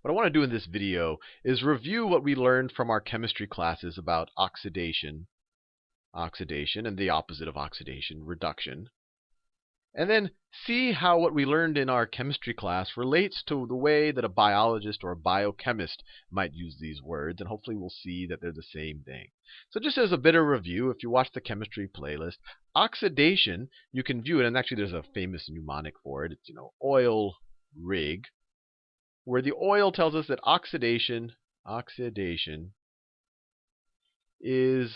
What I want to do in this video is review what we learned from our chemistry classes about oxidation, and the opposite of oxidation, reduction. And then see how what we learned in our chemistry class relates to the way that a biologist or a biochemist might use these words. And hopefully we'll see that they're the same thing. So just as a bit of review, if you watch the chemistry playlist, oxidation, you can view it. And actually there's a famous mnemonic for it. It's, oil rig, where the oil tells us that oxidation is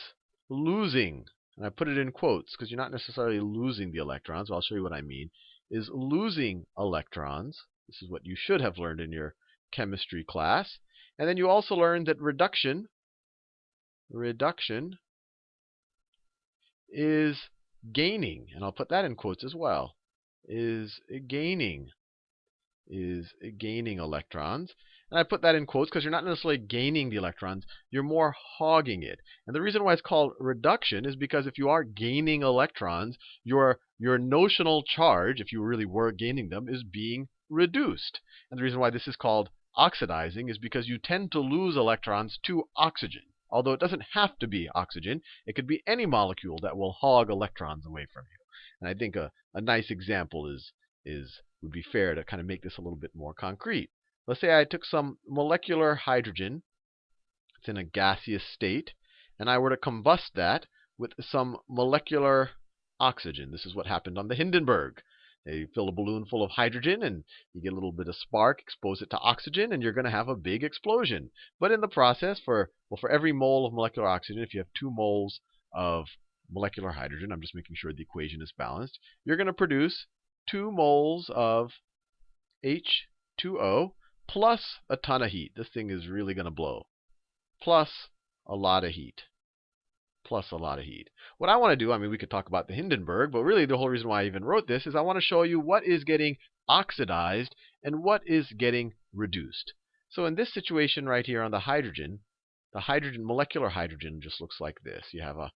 losing, and I put it in quotes because you're not necessarily losing the electrons, but I'll show you what I mean, is losing electrons. This is what you should have learned in your chemistry class. And then you also learned that reduction is gaining, and I'll put that in quotes as well, is gaining electrons. And I put that in quotes because you're not necessarily gaining the electrons, you're more hogging it. And the reason why it's called reduction is because if you are gaining electrons, your notional charge, if you really were gaining them, is being reduced. And the reason why this is called oxidizing is because you tend to lose electrons to oxygen. Although it doesn't have to be oxygen, it could be any molecule that will hog electrons away from you. And I think a nice example would be fair to kind of make this a little bit more concrete. Let's say I took some molecular hydrogen, it's in a gaseous state, and I were to combust that with some molecular oxygen. This is what happened on the Hindenburg. They fill a balloon full of hydrogen, and you get a little bit of spark, expose it to oxygen, and you're going to have a big explosion. But in the process, for every mole of molecular oxygen, if you have 2 moles of molecular hydrogen, I'm just making sure the equation is balanced, you're going to produce 2 moles of H2O plus a ton of heat. This thing is really going to blow. Plus a lot of heat. What I want to do, we could talk about the Hindenburg, but really the whole reason why I even wrote this is I want to show you what is getting oxidized and what is getting reduced. So in this situation right here on the hydrogen, molecular hydrogen just looks like this. You have a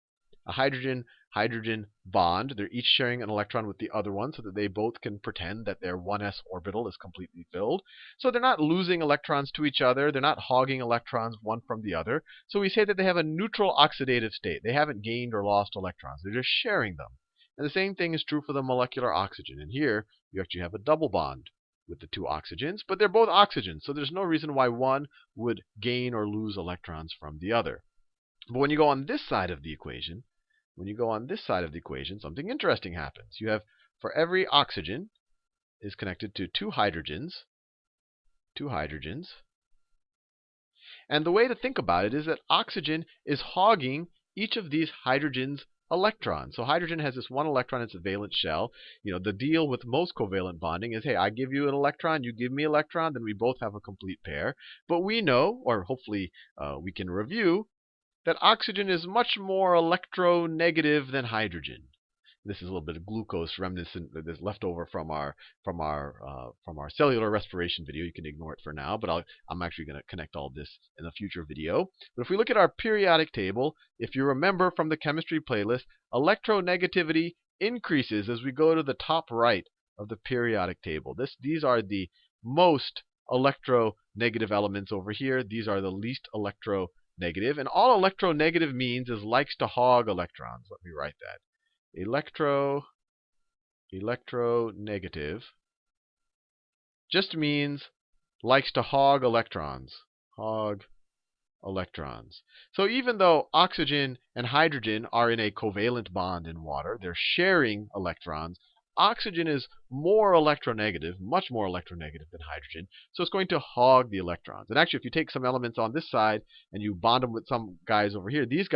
hydrogen-hydrogen bond. They're each sharing an electron with the other one so that they both can pretend that their 1s orbital is completely filled. So they're not losing electrons to each other. They're not hogging electrons one from the other. So we say that they have a neutral oxidative state. They haven't gained or lost electrons. They're just sharing them. And the same thing is true for the molecular oxygen. And here you actually have a double bond with the 2 oxygens, but they're both oxygens. So there's no reason why one would gain or lose electrons from the other. But when you go on this side of the equation, something interesting happens. You have, for every oxygen is connected to 2 hydrogens. And the way to think about it is that oxygen is hogging each of these hydrogens' electrons. So hydrogen has this 1 electron, it's a valence shell. The deal with most covalent bonding is, hey, I give you an electron, you give me an electron, then we both have a complete pair. But we know, or hopefully we can review, that oxygen is much more electronegative than hydrogen. This is a little bit of glucose reminiscent that's left over from our cellular respiration video. You can ignore it for now, but I'm actually going to connect all this in a future video. But if we look at our periodic table, if you remember from the chemistry playlist, electronegativity increases as we go to the top right of the periodic table. These are the most electronegative elements over here. These are the least electronegative. And all electronegative means is likes to hog electrons. Let me write that. Electronegative just means likes to hog electrons. So even though oxygen and hydrogen are in a covalent bond in water, they're sharing electrons, oxygen is more electronegative, much more electronegative than hydrogen, so it's going to hog the electrons. And actually, if you take some elements on this side and you bond them with some guys over here, these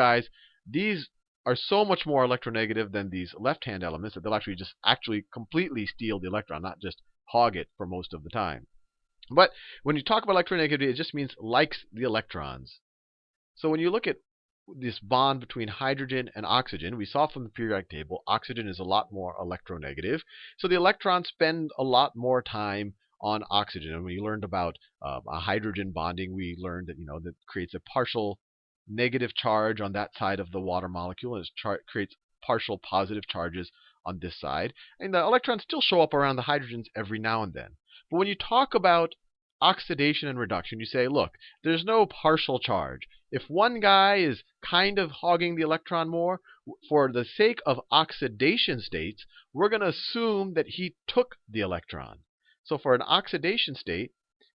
are so much more electronegative than these left-hand elements that they'll actually completely steal the electron, not just hog it for most of the time. But when you talk about electronegativity, it just means likes the electrons. So when you look at this bond between hydrogen and oxygen, we saw from the periodic table, oxygen is a lot more electronegative. So the electrons spend a lot more time on oxygen. And when you learned about a hydrogen bonding, we learned that that creates a partial negative charge on that side of the water molecule, and it creates partial positive charges on this side. And the electrons still show up around the hydrogens every now and then. But when you talk about oxidation and reduction, you say, look, there's no partial charge. If one guy is kind of hogging the electron more, for the sake of oxidation states, we're going to assume that he took the electron. So for an oxidation state,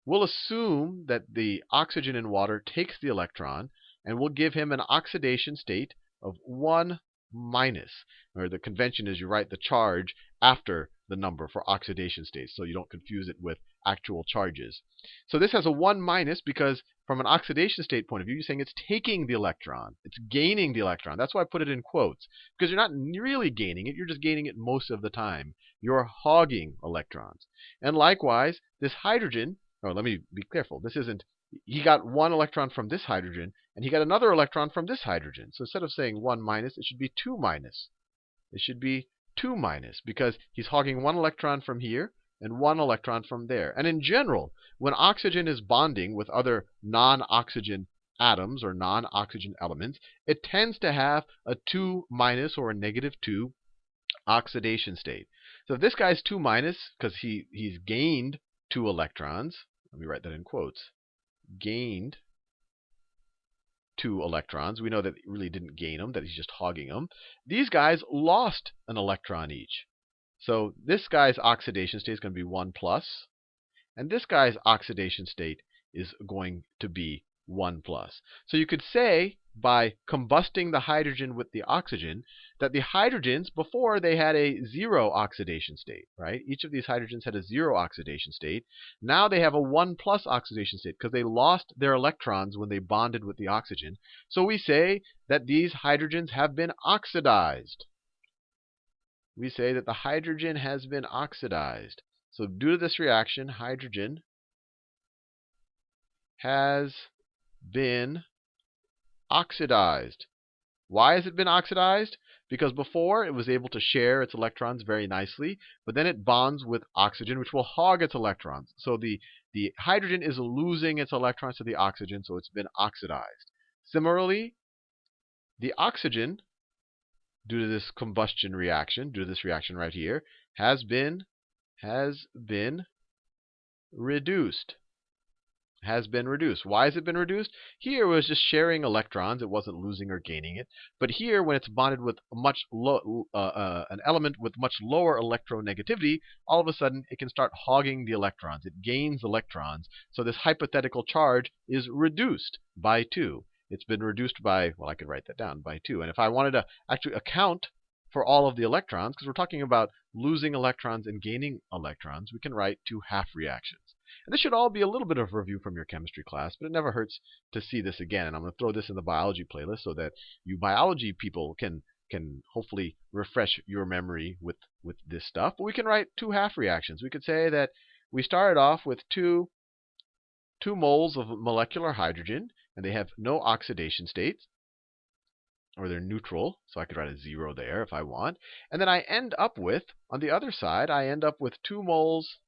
we'll assume that the oxygen in water takes the electron, and we'll give him an oxidation state of 1 minus. Or the convention is you write the charge after the number for oxidation states, so you don't confuse it with actual charges. So this has a 1 minus because from an oxidation state point of view, you're saying it's taking the electron. It's gaining the electron. That's why I put it in quotes, because you're not really gaining it. You're just gaining it most of the time. You're hogging electrons. And likewise, this hydrogen, oh, let me be careful. This isn't, he got 1 electron from this hydrogen, and he got another electron from this hydrogen. So instead of saying 1 minus, it should be 2 minus. It should be 2 minus, because he's hogging 1 electron from here and 1 electron from there. And in general, when oxygen is bonding with other non-oxygen atoms or non-oxygen elements, it tends to have a 2 minus or a -2 oxidation state. So if this guy's 2 minus because he's gained 2 electrons, let me write that in quotes, gained 2 electrons. We know that he really didn't gain them, that he's just hogging them. These guys lost an electron each. So this guy's oxidation state is going to be 1 plus, and this guy's oxidation state is going to be 1 plus. So you could say, by combusting the hydrogen with the oxygen, that the hydrogens, before they had a 0 oxidation state, right? Each of these hydrogens had a 0 oxidation state. Now they have a 1 plus oxidation state because they lost their electrons when they bonded with the oxygen. So we say that these hydrogens have been oxidized. We say that the hydrogen has been oxidized. So due to this reaction, hydrogen has been oxidized. Why has it been oxidized? Because before it was able to share its electrons very nicely, but then it bonds with oxygen, which will hog its electrons. So the hydrogen is losing its electrons to the oxygen, so it's been oxidized. Similarly, the oxygen, due to this combustion reaction, due to this reaction right here, has been reduced. Has been reduced. Why has it been reduced? Here it was just sharing electrons. It wasn't losing or gaining it. But here, when it's bonded with an element with much lower electronegativity, all of a sudden it can start hogging the electrons. It gains electrons. So this hypothetical charge is reduced by 2. It's been reduced by, well, I could write that down, by 2. And if I wanted to actually account for all of the electrons, because we're talking about losing electrons and gaining electrons, we can write 2 half reactions. And this should all be a little bit of a review from your chemistry class, but it never hurts to see this again. And I'm going to throw this in the biology playlist so that you biology people can hopefully refresh your memory with this stuff. But we can write 2 half reactions. We could say that we started off with 2 moles of molecular hydrogen, and they have no oxidation states, or they're neutral, so I could write a 0 there if I want. And then I end up with, on the other side, I end up with 2 moles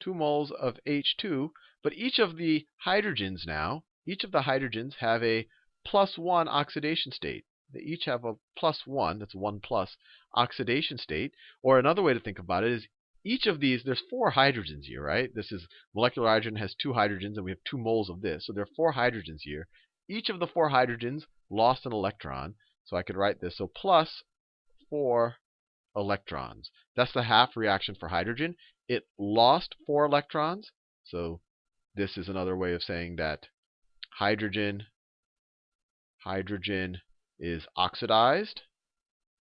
of H2, but each of the hydrogens have a +1 oxidation state. They each have a +1, that's 1 plus oxidation state. Or another way to think about it is each of these, there's 4 hydrogens here, right? This is molecular hydrogen has 2 hydrogens, and we have 2 moles of this. So there are 4 hydrogens here. Each of the 4 hydrogens lost an electron. So I could write this. So plus 4 electrons. That's the half reaction for hydrogen. It lost 4 electrons. So this is another way of saying that hydrogen is oxidized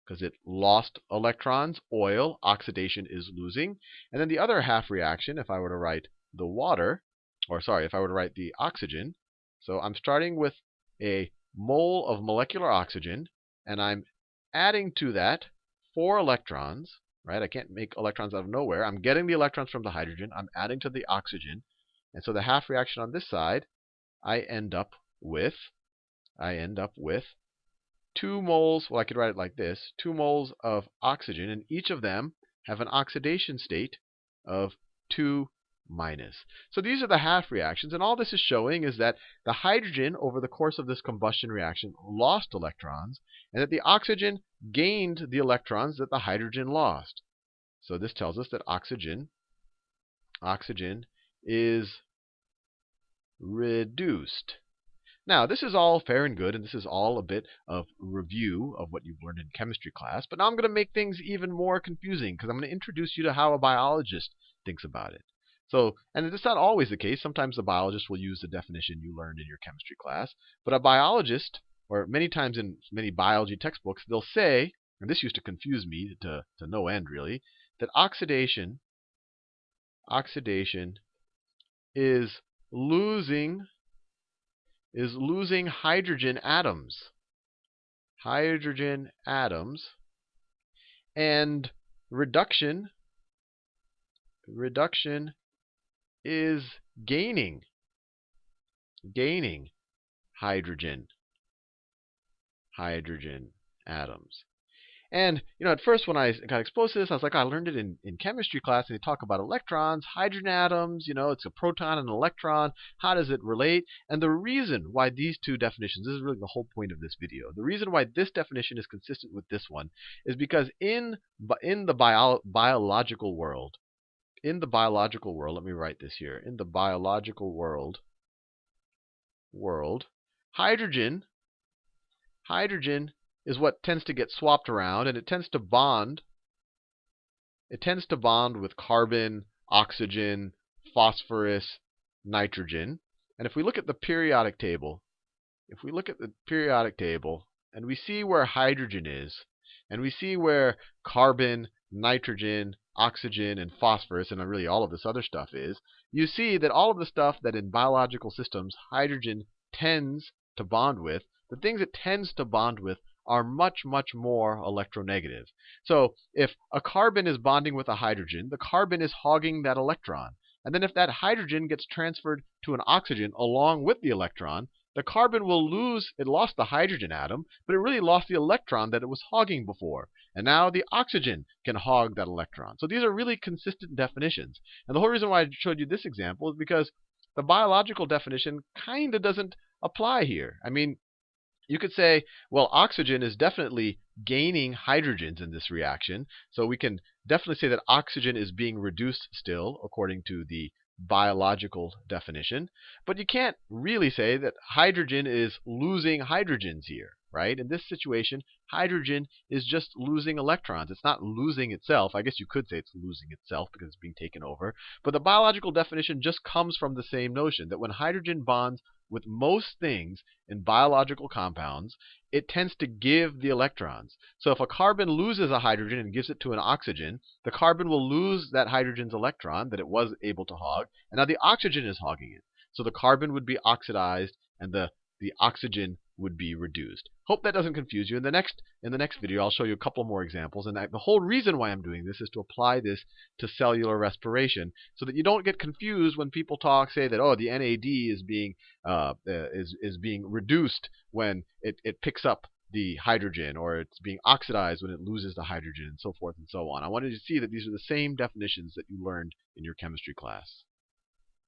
because it lost electrons. Oil, oxidation is losing. And then the other half reaction, if I were to write the water, or sorry, if I were to write the oxygen. So I'm starting with a mole of molecular oxygen, and I'm adding to that 4 electrons, right? I can't make electrons out of nowhere. I'm getting the electrons from the hydrogen. I'm adding to the oxygen. And so the half reaction on this side, I end up with 2 moles, well, I could write it like this, 2 moles of oxygen, and each of them have an oxidation state of 2 minus. So these are the half reactions, and all this is showing is that the hydrogen, over the course of this combustion reaction, lost electrons, and that the oxygen gained the electrons that the hydrogen lost. So this tells us that oxygen is reduced. Now, this is all fair and good, and this is all a bit of review of what you've learned in chemistry class. But now I'm going to make things even more confusing because I'm going to introduce you to how a biologist thinks about it. So, and it's not always the case. Sometimes the biologist will use the definition you learned in your chemistry class. But a biologist, or many times in many biology textbooks, they'll say, and this used to confuse me to no end really, that oxidation is losing hydrogen atoms. And reduction is gaining hydrogen atoms. And at first when I got exposed to this, I was like, I learned it in chemistry class, and they talk about electrons, hydrogen atoms, it's a proton and an electron. How does it relate? And the reason why these two definitions, this is really the whole point of this video. The reason why this definition is consistent with this one is because in the biological world, let me write this here. In the biological world, hydrogen is what tends to get swapped around, and it tends to bond with carbon, oxygen, phosphorus, nitrogen. And if we look at the periodic table, and we see where hydrogen is, and we see where carbon, nitrogen, oxygen, and phosphorus, and really all of this other stuff is, you see that all of the stuff that in biological systems hydrogen tends to bond with, the things it tends to bond with are much, much more electronegative. So if a carbon is bonding with a hydrogen, the carbon is hogging that electron. And then if that hydrogen gets transferred to an oxygen along with the electron, the carbon will lose, it lost the hydrogen atom, but it really lost the electron that it was hogging before. And now the oxygen can hog that electron. So these are really consistent definitions. And the whole reason why I showed you this example is because the biological definition kind of doesn't apply here. I mean, you could say, well, oxygen is definitely gaining hydrogens in this reaction. So we can definitely say that oxygen is being reduced still, according to the biological definition. But you can't really say that hydrogen is losing hydrogens here, right? In this situation, hydrogen is just losing electrons. It's not losing itself. I guess you could say it's losing itself because it's being taken over. But the biological definition just comes from the same notion that when hydrogen bonds with most things in biological compounds, it tends to give the electrons. So if a carbon loses a hydrogen and gives it to an oxygen, the carbon will lose that hydrogen's electron that it was able to hog, and now the oxygen is hogging it. So the carbon would be oxidized and the oxygen would be reduced. Hope that doesn't confuse you. In the next video, I'll show you a couple more examples. And the whole reason why I'm doing this is to apply this to cellular respiration, so that you don't get confused when people say that, oh, the NAD is being reduced when it picks up the hydrogen, or it's being oxidized when it loses the hydrogen, and so forth and so on. I wanted you to see that these are the same definitions that you learned in your chemistry class.